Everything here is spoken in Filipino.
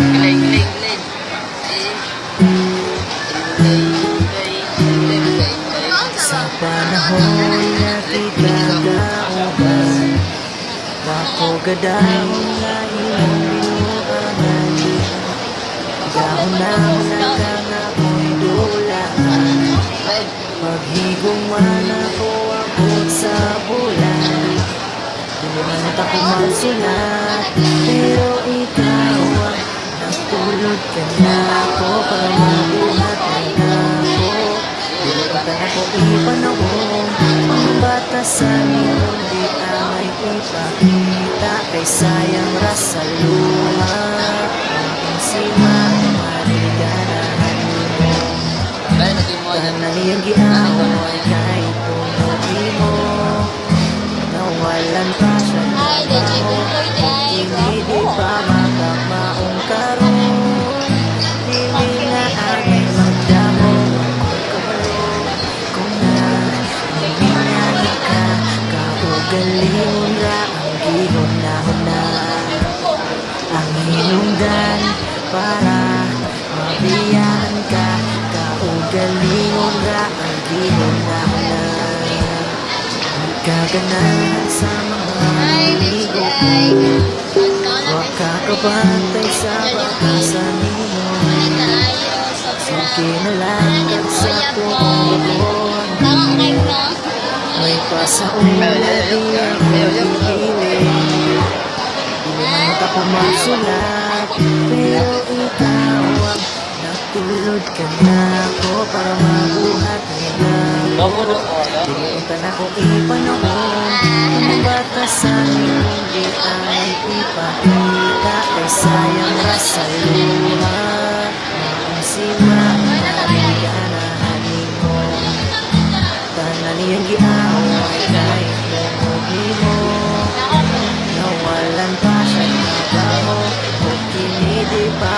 Giling. Sa panahon na kitagauban, wako gadahon nga imong binuangan. Gahon na nagkanapoy dulaan, paghigungman ako abot sa bulan. Di man ako magsulat, pero ikaw ang nagtulod ka na ako para mabuhat na ako. Dilipan ako ipanahon, pangbatasan niyong di ay ipakita. Kay sayang rasa luha, ang sima mariganahan mo. Kanayang giaway kahit punuti mo, nawalan pa siya na mo. Hindi di pa makamaong karoon, dili nga agay magdamo. Kung na nangyari ka, kaugalingon ra ang gihuna-huna. Ang hinungdan para mabiyaan ka, kaugalingon ra ang gihuna-huna. Kaganahan sa mga ligo ko, waka kabantay sa bakasan nimo. Sige na lang at sa tuon, may pasauna di ako hihiling. Di naman ako magsulat, pero ikaw ang nagtulod ka na ako para mabuhat nila ako. Dilipan ako ipanahon, ang batasan hindi ay ipakita. Kay sayang rasa luha, ang sima mariganahan mo. Tanan niyang giaway kahit mundi mo, nawalan pa siya na mo. Kung kini di pa